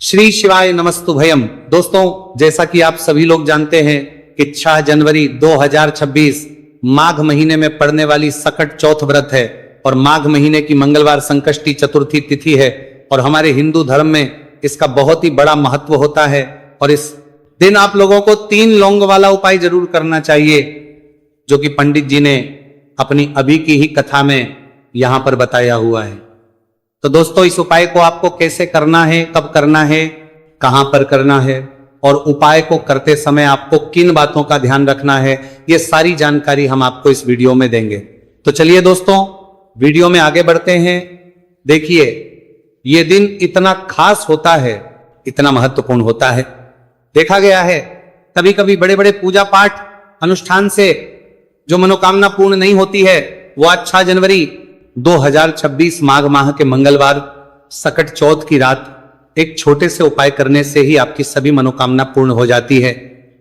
श्री शिवाय नमस्तुभयम। दोस्तों, जैसा कि आप सभी लोग जानते हैं कि 6 जनवरी 2026 माघ महीने में पड़ने वाली सकट चौथ व्रत है और माघ महीने की मंगलवार संकष्टी चतुर्थी तिथि है और हमारे हिंदू धर्म में इसका बहुत ही बड़ा महत्व होता है। और इस दिन आप लोगों को 3 लौंग वाला उपाय जरूर करना चाहिए, जो कि पंडित जी ने अपनी अभी की ही कथा में यहां पर बताया हुआ है। तो दोस्तों, इस उपाय को आपको कैसे करना है, कब करना है, कहां पर करना है और उपाय को करते समय आपको किन बातों का ध्यान रखना है, ये सारी जानकारी हम आपको इस वीडियो में देंगे। तो चलिए दोस्तों, वीडियो में आगे बढ़ते हैं। देखिए, ये दिन इतना खास होता है, इतना महत्वपूर्ण होता है। देखा गया है कभी कभी बड़े बड़े पूजा पाठ अनुष्ठान से जो मनोकामना पूर्ण नहीं होती है, वो आज 6 जनवरी 2026 माघ माह के मंगलवार सकट चौथ की रात एक छोटे से उपाय करने से ही आपकी सभी मनोकामना पूर्ण हो जाती है।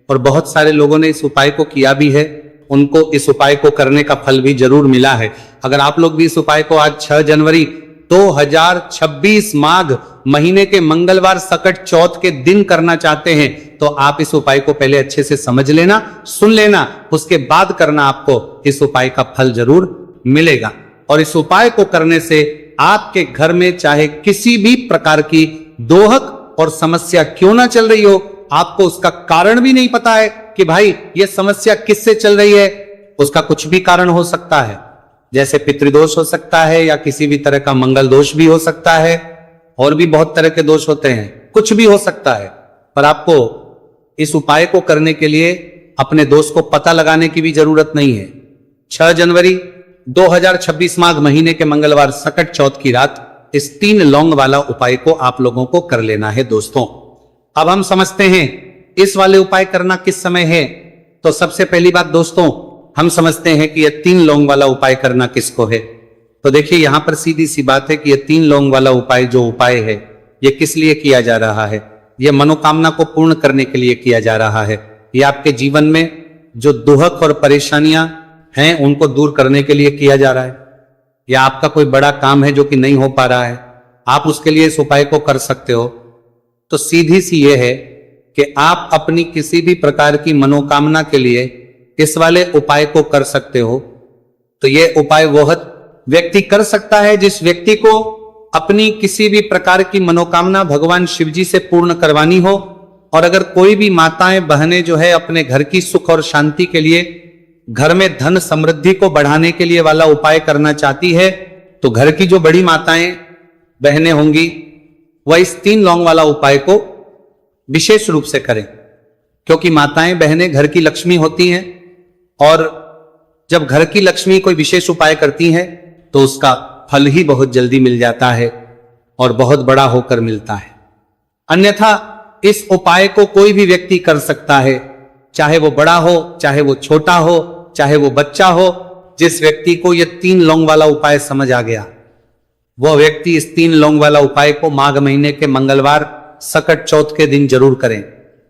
और बहुत सारे लोगों ने इस उपाय को किया भी है, उनको इस उपाय को करने का फल भी जरूर मिला है। अगर आप लोग भी इस उपाय को आज 6 जनवरी 2026 माघ महीने के मंगलवार सकट चौथ के दिन करना चाहते हैं, तो आप इस उपाय को पहले अच्छे से समझ लेना, सुन लेना, उसके बाद करना, आपको इस उपाय का फल जरूर मिलेगा। और इस उपाय को करने से आपके घर में चाहे किसी भी प्रकार की दोहक और समस्या क्यों ना चल रही हो, आपको उसका कारण भी नहीं पता है कि भाई ये समस्या किससे चल रही है, उसका कुछ भी कारण हो सकता है। जैसे पितृदोष हो सकता है या किसी भी तरह का मंगल दोष भी हो सकता है, और भी बहुत तरह के दोष होते हैं, कुछ भी हो सकता है। पर आपको इस उपाय को करने के लिए अपने दोष को पता लगाने की भी जरूरत नहीं है। 6 जनवरी 2026 माघ महीने के मंगलवार सकट चौथ की रात इस 3 लौंग वाला उपाय को आप लोगों को कर लेना है। दोस्तों, अब हम समझते हैं इस वाले उपाय करना किस समय है। तो सबसे पहली बात दोस्तों, हम समझते हैं कि यह 3 लौंग वाला उपाय करना किसको है। तो देखिए, यहां पर सीधी सी बात है कि यह 3 लौंग वाला उपाय जो उपाय है, यह किस लिए किया जा रहा है। यह मनोकामना को पूर्ण करने के लिए किया जा रहा है। यह आपके जीवन में जो दुहक और परेशानियां हैं, उनको दूर करने के लिए किया जा रहा है। या आपका कोई बड़ा काम है जो कि नहीं हो पा रहा है, आप उसके लिए इस उपाय को कर सकते हो। तो सीधी सी ये है कि आप अपनी किसी भी प्रकार की मनोकामना के लिए इस वाले उपाय को कर सकते हो। तो ये उपाय वह व्यक्ति कर सकता है जिस व्यक्ति को अपनी किसी भी प्रकार की मनोकामना भगवान शिव जी से पूर्ण करवानी हो। और अगर कोई भी माताएं बहनें जो है अपने घर की सुख और शांति के लिए, घर में धन समृद्धि को बढ़ाने के लिए वाला उपाय करना चाहती है, तो घर की जो बड़ी माताएं बहनें होंगी वह इस 3 लौंग वाला उपाय को विशेष रूप से करें, क्योंकि माताएं बहनें घर की लक्ष्मी होती हैं। और जब घर की लक्ष्मी कोई विशेष उपाय करती हैं तो उसका फल ही बहुत जल्दी मिल जाता है और बहुत बड़ा होकर मिलता है। अन्यथा इस उपाय को कोई भी व्यक्ति कर सकता है, चाहे वो बड़ा हो, चाहे वो छोटा हो, चाहे वो बच्चा हो। जिस व्यक्ति को ये 3 लौंग वाला उपाय समझ आ गया, वह व्यक्ति इस 3 लौंग वाला उपाय को माघ महीने के मंगलवार सकट चौथ के दिन जरूर करें,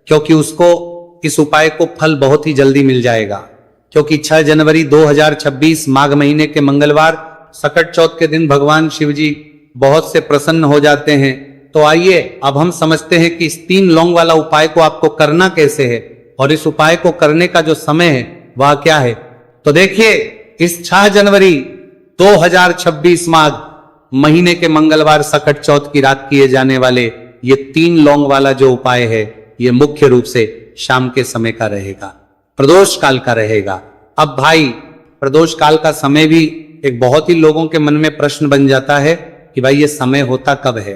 क्योंकि उसको इस उपाय को फल बहुत ही जल्दी मिल जाएगा। क्योंकि 6 जनवरी 2026 माघ महीने के मंगलवार सकट चौथ के दिन भगवान शिव जी बहुत से प्रसन्न हो जाते हैं। तो आइए अब हम समझते हैं कि इस 3 लौंग वाला उपाय को आपको करना कैसे है और इस उपाय को करने का जो समय है वह क्या है। तो देखिए, इस 6 जनवरी 2026 माघ महीने के मंगलवार सकट चौथ की रात किए जाने वाले ये 3 लौंग वाला जो उपाय है, ये मुख्य रूप से शाम के समय का रहेगा, प्रदोष काल का रहेगा। अब भाई, प्रदोष काल का समय भी एक बहुत ही लोगों के मन में प्रश्न बन जाता है कि भाई ये समय होता कब है,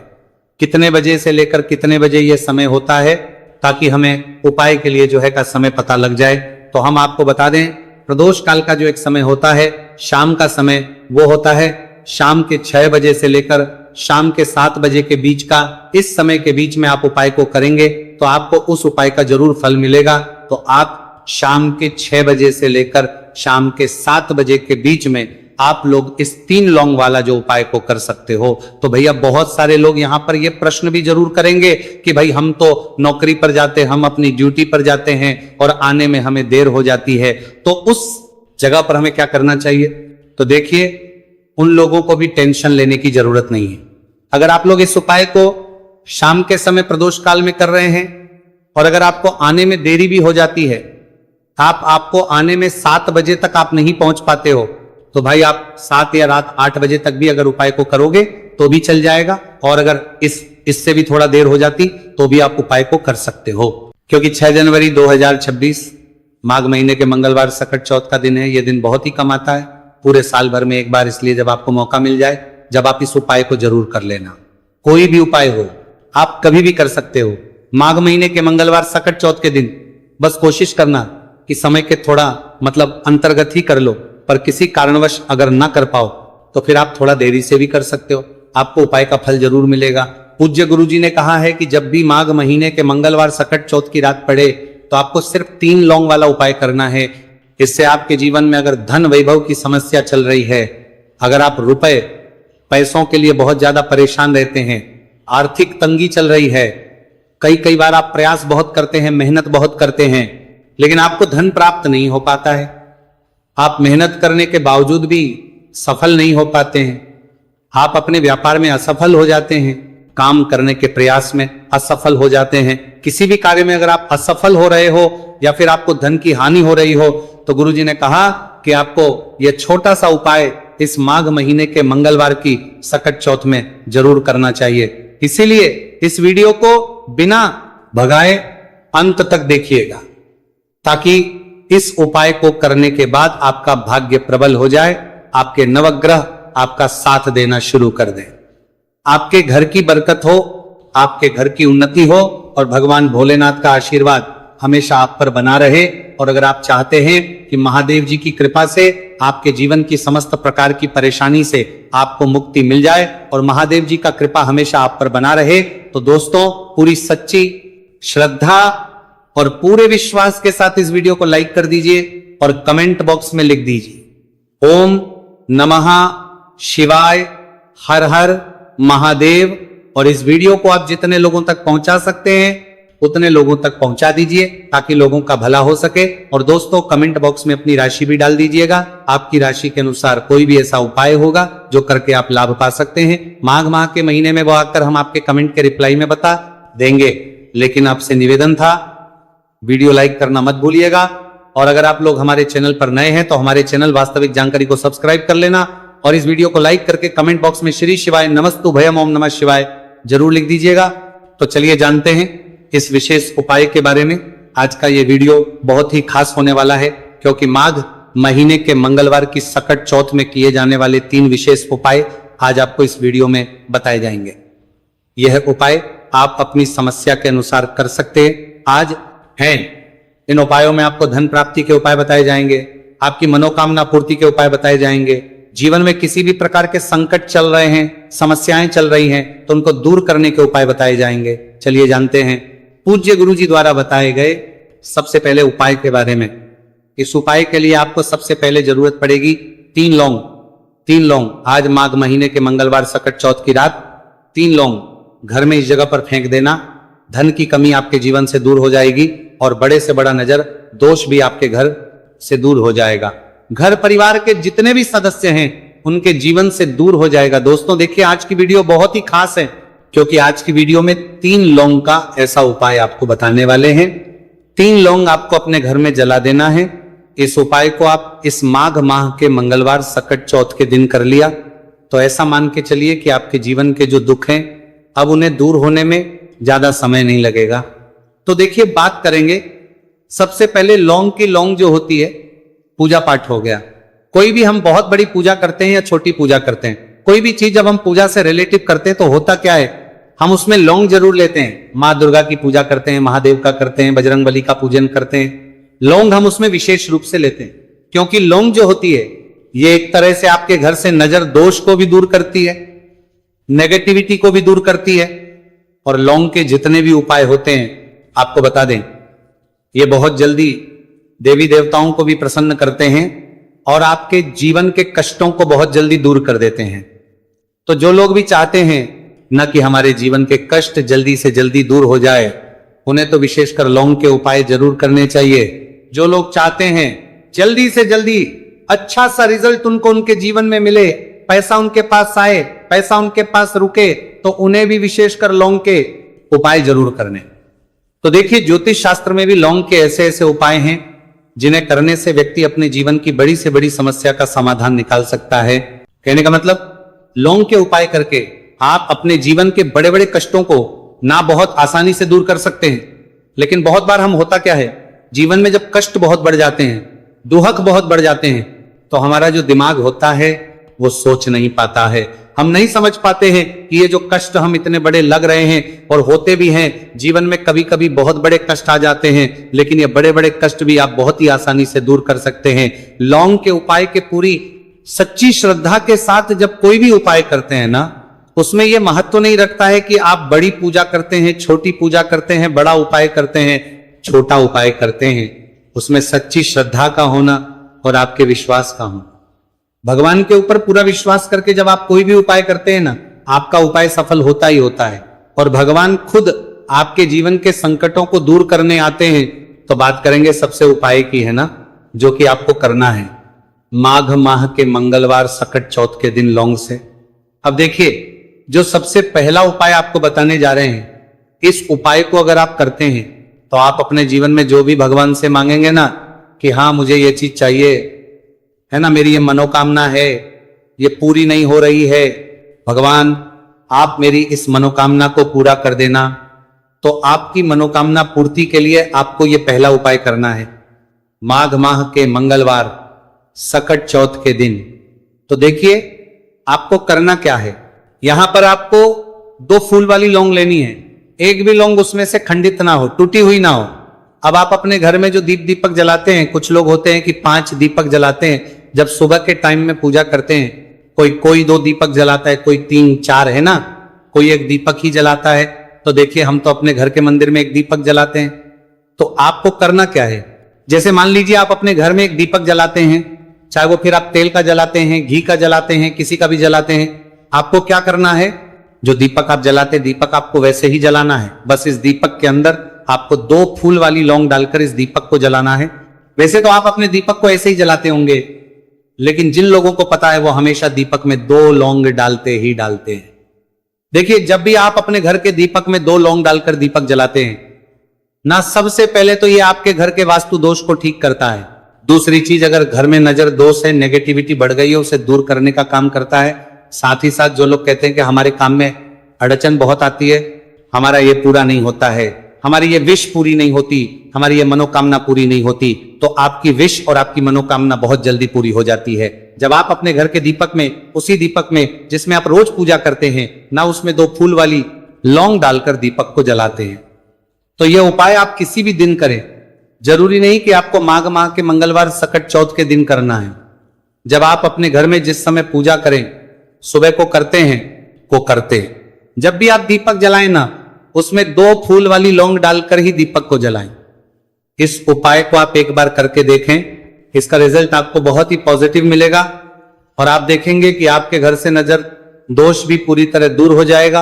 कितने बजे से लेकर कितने बजे ये समय होता है, ताकि हमें उपाय के लिए जो है का समय पता लग जाए। तो हम आपको बता दें, प्रदोष काल का जो एक समय होता है, शाम का समय, वो होता है शाम के 6 बजे से लेकर शाम के 7 बजे के बीच का। इस समय के बीच में आप उपाय को करेंगे तो आपको उस उपाय का जरूर फल मिलेगा। तो आप शाम के 6 बजे से लेकर शाम के 7 बजे के बीच में आप लोग इस 3 लौंग वाला जो उपाय को कर सकते हो। तो भैया, बहुत सारे लोग यहां पर ये प्रश्न भी जरूर करेंगे कि भाई हम तो नौकरी पर जाते, हम अपनी ड्यूटी पर जाते हैं और आने में हमें देर हो जाती है, तो उस जगह पर हमें क्या करना चाहिए। तो देखिए, उन लोगों को भी टेंशन लेने की जरूरत नहीं है। अगर आप लोग इस उपाय को शाम के समय प्रदोष काल में कर रहे हैं और अगर आपको आने में देरी भी हो जाती है, आपको आने में 7 बजे तक आप नहीं पहुंच पाते हो, तो भाई आप 7 या रात 8 बजे तक भी अगर उपाय को करोगे तो भी चल जाएगा। और अगर इससे भी थोड़ा देर हो जाती तो भी आप उपाय को कर सकते हो, क्योंकि 6 जनवरी 2026 माघ महीने के मंगलवार सकट चौथ का दिन है। यह दिन बहुत ही कम आता है पूरे साल भर में एक बार, इसलिए जब आपको मौका मिल जाए, जब आप इस उपाय को जरूर कर लेना। कोई भी उपाय हो, आप कभी भी कर सकते हो। माघ महीने के मंगलवार सकट चौथ के दिन बस कोशिश करना कि समय के थोड़ा अंतर्गत ही कर लो, पर किसी कारणवश अगर ना कर पाओ तो फिर आप थोड़ा देरी से भी कर सकते हो, आपको उपाय का फल जरूर मिलेगा। पूज्य गुरुजी ने कहा है कि जब भी माघ महीने के मंगलवार सकट चौथ की रात पड़े तो आपको सिर्फ 3 लौंग वाला उपाय करना है। इससे आपके जीवन में अगर धन वैभव की समस्या चल रही है, अगर आप रुपए पैसों के लिए बहुत ज्यादा परेशान रहते हैं, आर्थिक तंगी चल रही है, कई बार आप प्रयास बहुत करते हैं, मेहनत बहुत करते हैं, लेकिन आपको धन प्राप्त नहीं हो पाता है, आप मेहनत करने के बावजूद भी सफल नहीं हो पाते हैं, आप अपने व्यापार में असफल हो जाते हैं, काम करने के प्रयास में असफल हो जाते हैं, किसी भी कार्य में अगर आप असफल हो रहे हो या फिर आपको धन की हानि हो रही हो, तो गुरुजी ने कहा कि आपको यह छोटा सा उपाय इस माघ महीने के मंगलवार की सकट चौथ में जरूर करना चाहिए। इसीलिए इस वीडियो को बिना भगाए अंत तक देखिएगा, ताकि इस उपाय को करने के बाद आपका भाग्य प्रबल हो जाए, आपके नवग्रह आपका साथ देना शुरू कर दें, आपके घर की बरकत हो, आपके घर की उन्नति हो और भगवान भोलेनाथ का आशीर्वाद हमेशा आप पर बना रहे। और अगर आप चाहते हैं कि महादेव जी की कृपा से आपके जीवन की समस्त प्रकार की परेशानी से आपको मुक्ति मिल जाए और महादेव जी का कृपा हमेशा आप पर बना रहे, तो दोस्तों पूरी सच्ची श्रद्धा और पूरे विश्वास के साथ इस वीडियो को लाइक कर दीजिए और कमेंट बॉक्स में लिख दीजिए ओम नमः शिवाय, हर हर महादेव। और इस वीडियो को आप जितने लोगों तक पहुंचा सकते हैं उतने लोगों तक पहुंचा दीजिए, ताकि लोगों का भला हो सके। और दोस्तों कमेंट बॉक्स में अपनी राशि भी डाल दीजिएगा, आपकी राशि के अनुसार कोई भी ऐसा उपाय होगा जो करके आप लाभ पा सकते हैं। माघ माह के महीने में वो आकर हम आपके कमेंट के रिप्लाई में बता देंगे, लेकिन आपसे निवेदन था वीडियो लाइक करना मत भूलिएगा। और अगर आप लोग हमारे चैनल पर नए हैं तो हमारे चैनल वास्तविक जानकारी को सब्सक्राइब कर लेना और इस वीडियो को लाइक करके कमेंट बॉक्स में श्री शिवाय नमस्तु भयम ओम नमः शिवाय जरूर लिख दीजिएगा। तो चलिए जानते हैं इस विशेष उपाय के बारे में। आज का ये वीडियो बहुत ही खास होने वाला है, क्योंकि माघ महीने के मंगलवार की सकट चौथ में किए जाने वाले 3 विशेष उपाय आज आपको इस वीडियो में बताए जाएंगे। यह उपाय आप अपनी समस्या के अनुसार कर सकते हैं आज हैं। इन उपायों में आपको धन प्राप्ति के उपाय बताए जाएंगे, आपकी मनोकामना पूर्ति के उपाय बताए जाएंगे, जीवन में किसी भी प्रकार के संकट चल रहे हैं, समस्याएं चल रही हैं, तो उनको दूर करने के उपाय बताए जाएंगे। चलिए जानते हैं पूज्य गुरुजी द्वारा बताए गए सबसे पहले उपाय के बारे में। इस उपाय के लिए आपको सबसे पहले जरूरत पड़ेगी 3 लौंग। 3 लौंग आज माघ महीने के मंगलवार सकट चौथ की रात 3 लौंग घर में इस जगह पर फेंक देना। धन की कमी आपके जीवन से दूर हो जाएगी और बड़े से बड़ा नजर दोष भी आपके घर से दूर हो जाएगा। घर परिवार के जितने भी सदस्य हैं उनके जीवन से दूर हो जाएगा। दोस्तों देखिए आज की वीडियो बहुत ही खास है, क्योंकि आज की वीडियो में 3 लौंग का ऐसा उपाय आपको बताने वाले हैं। 3 लौंग आपको अपने घर में जला देना है। इस उपाय को आप इस माघ माह के मंगलवार सकट चौथ के दिन कर लिया तो ऐसा मान के चलिए कि आपके जीवन के जो दुख हैं अब उन्हें दूर होने में ज्यादा समय नहीं लगेगा। तो देखिए बात करेंगे सबसे पहले लौंग की। लौंग जो होती है पूजा पाठ हो गया, कोई भी हम बहुत बड़ी पूजा करते हैं या छोटी पूजा करते हैं, कोई भी चीज जब हम पूजा से रिलेटिव करते हैं तो होता क्या है, हम उसमें लौंग जरूर लेते हैं। माँ दुर्गा की पूजा करते हैं, महादेव का करते हैं, बजरंगबली का पूजन करते हैं, लौंग हम उसमें विशेष रूप से लेते हैं, क्योंकि लौंग जो होती है ये एक तरह से आपके घर से नजर दोष को भी दूर करती है, नेगेटिविटी को भी दूर करती है। और लौंग के जितने भी उपाय होते हैं आपको बता दें, ये बहुत जल्दी देवी देवताओं को भी प्रसन्न करते हैं और आपके जीवन के कष्टों को बहुत जल्दी दूर कर देते हैं। तो जो लोग भी चाहते हैं न कि हमारे जीवन के कष्ट जल्दी से जल्दी दूर हो जाए, उन्हें तो विशेषकर लौंग के उपाय जरूर करने चाहिए। जो लोग चाहते हैं जल्दी से जल्दी अच्छा सा रिजल्ट उनको उनके जीवन में मिले, पैसा उनके पास आए, पैसा उनके पास रुके, तो उन्हें भी विशेषकर लौंग के उपाय जरूर करने। तो देखिए, ज्योतिष शास्त्र में भी लौंग के ऐसे ऐसे उपाय हैं जिन्हें करने से व्यक्ति अपने जीवन की बड़ी से बड़ी समस्या का समाधान निकाल सकता है। कहने का मतलब, लौंग के उपाय करके आप अपने जीवन के बड़े बड़े कष्टों को ना बहुत आसानी से दूर कर सकते हैं। लेकिन बहुत बार हम होता क्या है, जीवन में जब कष्ट बहुत बढ़ जाते हैं, दुहक बहुत बढ़ जाते हैं, तो हमारा जो दिमाग होता है वो सोच नहीं पाता है। हम नहीं समझ पाते हैं कि ये जो कष्ट हम इतने बड़े लग रहे हैं और होते भी हैं, जीवन में कभी कभी बहुत बड़े कष्ट आ जाते हैं, लेकिन ये बड़े बड़े कष्ट भी आप बहुत ही आसानी से दूर कर सकते हैं। लौंग के उपाय के पूरी सच्ची श्रद्धा के साथ जब कोई भी उपाय करते हैं ना, उसमें यह महत्व नहीं रखता है कि आप बड़ी पूजा करते हैं, छोटी पूजा करते हैं, बड़ा उपाय करते हैं, छोटा उपाय करते हैं। उसमें सच्ची श्रद्धा का होना और आपके विश्वास का होना। भगवान के ऊपर पूरा विश्वास करके जब आप कोई भी उपाय करते हैं ना, आपका उपाय सफल होता ही होता है। और भगवान खुद आपके जीवन के संकटों को दूर करने आते हैं। तो बात करेंगे सबसे उपाय की, है ना, जो कि आपको करना है माघ माह के मंगलवार सकट चौथ के दिन लौंग से। अब देखिए, जो सबसे पहला उपाय आपको बताने जा रहे हैं, इस उपाय को अगर आप करते हैं तो आप अपने जीवन में जो भी भगवान से मांगेंगे ना कि हाँ मुझे ये चीज चाहिए, है ना, मेरी ये मनोकामना है, ये पूरी नहीं हो रही है, भगवान आप मेरी इस मनोकामना को पूरा कर देना। तो आपकी मनोकामना पूर्ति के लिए आपको ये पहला उपाय करना है माघ माह के मंगलवार सकट चौथ के दिन। तो देखिए, आपको करना क्या है, यहां पर आपको 2 फूल वाली लौंग लेनी है। एक भी लौंग उसमें से खंडित ना हो, टूटी हुई ना हो। अब आप अपने घर में जो दीपक जलाते हैं, कुछ लोग होते हैं कि 5 दीपक जलाते हैं जब सुबह के टाइम में पूजा करते हैं। कोई 2 दीपक जलाता है, कोई 3 4, है ना, कोई 1 दीपक ही जलाता है। तो देखिए, हम तो अपने घर के मंदिर में 1 दीपक जलाते हैं। तो आपको करना क्या है, जैसे मान लीजिए आप अपने घर में 1 दीपक जलाते हैं, चाहे वो फिर आप तेल का जलाते हैं, घी का जलाते हैं, किसी का भी जलाते हैं। आपको क्या करना है, जो दीपक आप जलाते हैं, दीपक आपको वैसे ही जलाना है। बस इस दीपक के अंदर आपको 2 फूल वाली लौंग डालकर इस दीपक को जलाना है। वैसे तो आप अपने दीपक को ऐसे ही जलाते होंगे, लेकिन जिन लोगों को पता है वो हमेशा दीपक में 2 लौंग डालते ही डालते हैं। देखिए, जब भी आप अपने घर के दीपक में 2 लौंग डालकर दीपक जलाते हैं ना, सबसे पहले तो ये आपके घर के वास्तु दोष को ठीक करता है। दूसरी चीज, अगर घर में नजर दोष है, नेगेटिविटी बढ़ गई है, उसे दूर करने का काम करता है। साथ ही साथ जो लोग कहते हैं कि हमारे काम में अड़चन बहुत आती है, हमारा ये पूरा नहीं होता है, हमारी ये विश पूरी नहीं होती, हमारी ये मनोकामना पूरी नहीं होती, तो आपकी विश और आपकी मनोकामना बहुत जल्दी पूरी हो जाती है जब आप अपने घर के दीपक में, उसी दीपक में जिसमें आप रोज पूजा करते हैं ना, उसमें 2 फूल वाली लौंग डालकर दीपक को जलाते हैं। तो यह उपाय आप किसी भी दिन करें, जरूरी नहीं कि आपको माघ माह के मंगलवार सकट चौथ के दिन करना है। जब आप अपने घर में जिस समय पूजा करें, सुबह को करते हैं, को करते हैं, जब भी आप दीपक जलाएं ना, उसमें 2 फूल वाली लौंग डालकर ही दीपक को जलाएं। इस उपाय को आप एक बार करके देखें, इसका रिजल्ट आपको बहुत ही पॉजिटिव मिलेगा और आप देखेंगे कि आपके घर से नजर दोष भी पूरी तरह दूर हो जाएगा,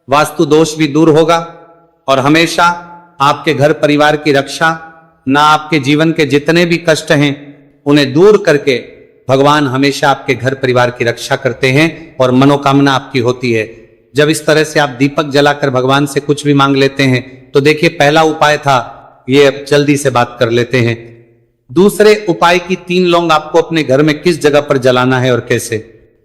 वास्तु दोष भी दूर होगा और हमेशा आपके घर परिवार की रक्षा, ना आपके जीवन के जितने भी कष्ट हैं उन्हें दूर करके भगवान हमेशा आपके घर परिवार की रक्षा करते हैं और मनोकामना आपकी होती है। जब इस तरह से आप दीपक जलाकर भगवान से कुछ भी मांग लेते हैं, तो देखिए, पहला उपाय था ये, अब जल्दी से बात कर लेते हैं। दूसरे उपाय की 3 लौंग आपको अपने घर में किस जगह पर जलाना है और कैसे।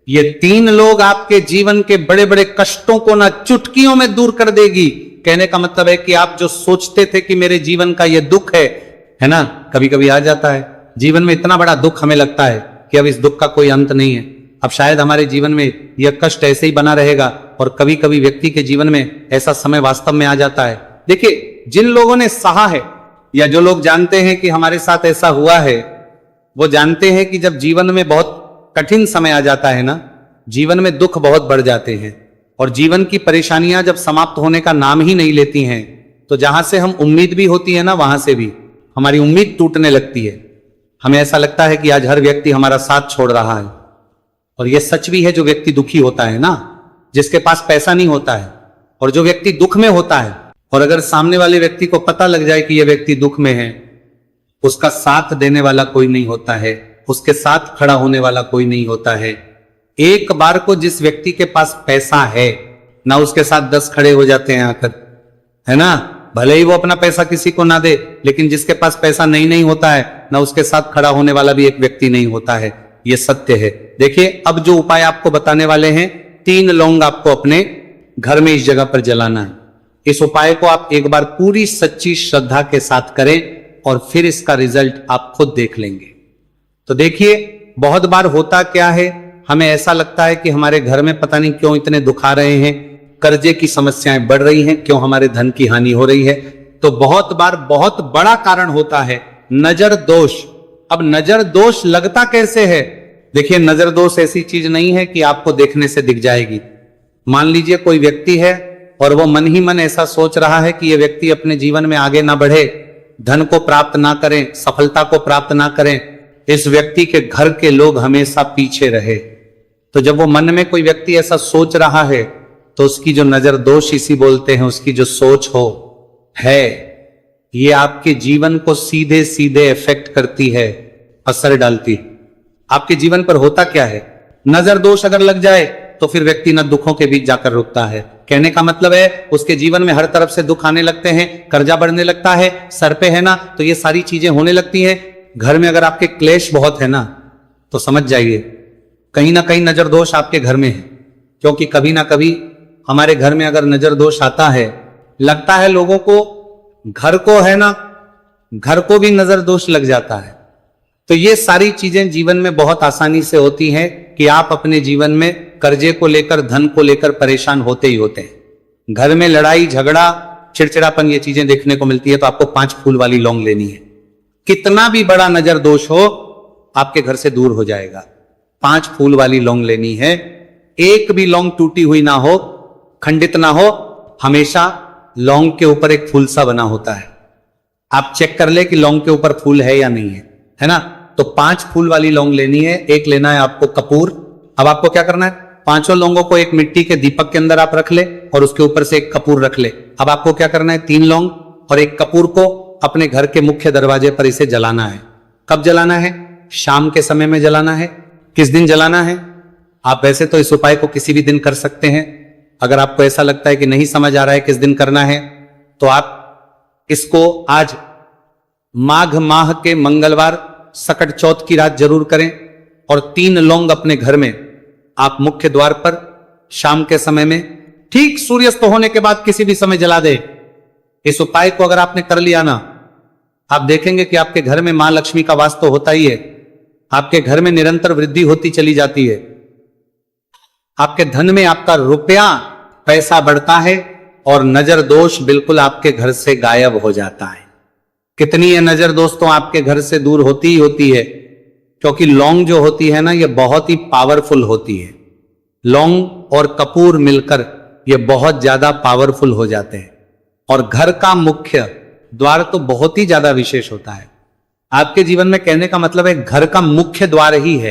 ये 3 लोग आपके जीवन के बड़े बड़े कष्टों को ना चुटकियों में दूर कर देगी। कहने का मतलब है कि आप जो सोचते थे कि मेरे जीवन का ये दुख है ना, कभी कभी आ जाता है जीवन में इतना बड़ा दुख, हमें लगता है कि अब इस दुख का कोई अंत नहीं है, अब शायद हमारे जीवन में यह कष्ट ऐसे ही बना रहेगा। और कभी कभी व्यक्ति के जीवन में ऐसा समय वास्तव में आ जाता है। देखिए, जिन लोगों ने सहा है या जो लोग जानते हैं कि हमारे साथ ऐसा हुआ है, वो जानते हैं कि जब जीवन में बहुत कठिन समय आ जाता है ना, जीवन में दुख बहुत बढ़ जाते हैं और जीवन की परेशानियां जब समाप्त होने का नाम ही नहीं लेती हैं, तो जहां से हम उम्मीद भी होती है ना, वहां से भी हमारी उम्मीद टूटने लगती है। हमें ऐसा लगता है कि आज हर व्यक्ति हमारा साथ छोड़ रहा है। और यह सच भी है, जो व्यक्ति दुखी होता है ना, जिसके पास पैसा नहीं होता है और जो व्यक्ति दुख में होता है, और अगर सामने वाले व्यक्ति को पता लग जाए कि यह व्यक्ति दुख में है, उसका साथ देने वाला कोई नहीं होता है, उसके साथ खड़ा होने वाला कोई नहीं होता है। एक बार को जिस व्यक्ति के पास पैसा है ना, उसके साथ 10 खड़े हो जाते हैं आकर, है ना। भले ही वो अपना पैसा किसी को ना दे, लेकिन जिसके पास पैसा नहीं होता है ना, उसके साथ खड़ा होने वाला भी एक व्यक्ति नहीं होता है। ये सत्य है। देखिए, अब जो उपाय आपको बताने वाले हैं, 3 लौंग आपको अपने घर में इस जगह पर जलाना है। इस उपाय को आप एक बार पूरी सच्ची श्रद्धा के साथ करें और फिर इसका रिजल्ट आप खुद देख लेंगे। तो देखिए, बहुत बार होता क्या है, हमें ऐसा लगता है कि हमारे घर में पता नहीं क्यों इतने दुख आ रहे हैं, कर्जे की समस्याएं बढ़ रही हैं, क्यों हमारे धन की हानि हो रही है। तो बहुत बार बहुत बड़ा कारण होता है नजर दोष। अब नजर दोष लगता कैसे है? देखिए, नजर दोष ऐसी चीज नहीं है कि आपको देखने से दिख जाएगी। मान लीजिए कोई व्यक्ति है और वो मन ही मन ऐसा सोच रहा है कि ये व्यक्ति अपने जीवन में आगे ना बढ़े, धन को प्राप्त ना करें, सफलता को प्राप्त ना करें, इस व्यक्ति के घर के लोग हमेशा पीछे रहे। तो जब वो मन में कोई व्यक्ति ऐसा सोच रहा है, तो उसकी जो नजर दोष इसी बोलते हैं, उसकी जो सोच हो है, ये आपके जीवन को सीधे सीधे इफेक्ट करती है, असर डालती है। आपके जीवन पर होता क्या है, नजर दोष अगर लग जाए तो फिर व्यक्ति न दुखों के बीच जाकर रुकता है। कहने का मतलब है, उसके जीवन में हर तरफ से दुख आने लगते हैं, कर्जा बढ़ने लगता है, सर पे है ना, तो ये सारी चीजें होने लगती हैं। घर में अगर आपके क्लेश बहुत है ना, तो समझ जाइए कहीं ना कहीं नजर दोष आपके घर में है। क्योंकि कभी ना कभी हमारे घर में अगर नजर दोष आता है, लगता है लोगों को, घर को है ना, घर को भी नजर दोष लग जाता है। तो ये सारी चीजें जीवन में बहुत आसानी से होती हैं कि आप अपने जीवन में कर्जे को लेकर, धन को लेकर परेशान होते ही होते हैं। घर में लड़ाई झगड़ा, चिड़चिड़ापन, ये चीजें देखने को मिलती है। तो आपको 5 फूल वाली लौंग लेनी है। कितना भी बड़ा नजर दोष हो, आपके घर से दूर हो जाएगा। 5 फूल वाली लौंग लेनी है। एक भी लौंग टूटी हुई ना हो, खंडित ना हो, हमेशा लौंग के ऊपर एक फूल सा बना होता है। आप चेक कर ले कि लौंग के ऊपर फूल है या नहीं है ना। तो 5 फूल वाली लौंग लेनी है। एक लेना है आपको कपूर। अब आपको क्या करना है, 5 लौंगों को एक मिट्टी के दीपक के अंदर आप रख ले और उसके ऊपर से एक कपूर रख ले। अब आपको क्या करना है, 3 लौंग और एक कपूर को अपने घर के मुख्य दरवाजे पर इसे जलाना है। कब जलाना है? शाम के समय में जलाना है। किस दिन जलाना है? आप वैसे तो इस उपाय को किसी भी दिन कर सकते हैं। अगर आपको ऐसा लगता है कि नहीं समझ आ रहा है किस दिन करना है, तो आप इसको आज माघ माह के मंगलवार सकट चौथ की रात जरूर करें। और 3 लौंग अपने घर में आप मुख्य द्वार पर शाम के समय में, ठीक सूर्यास्त होने के बाद किसी भी समय जला दे। इस उपाय को अगर आपने कर लिया ना, आप देखेंगे कि आपके घर में मां लक्ष्मी का वास तो होता ही है। आपके घर में निरंतर वृद्धि होती चली जाती है। आपके धन में आपका रुपया पैसा बढ़ता है और नजर दोष बिल्कुल आपके घर से गायब हो जाता है। कितनी है नजर दोस्तों आपके घर से दूर होती ही होती है। क्योंकि लौंग जो होती है ना, ये बहुत ही पावरफुल होती है। लौंग और कपूर मिलकर ये बहुत ज्यादा पावरफुल हो जाते हैं। और घर का मुख्य द्वार तो बहुत ही ज्यादा विशेष होता है। आपके जीवन में कहने का मतलब है घर का मुख्य द्वार ही है।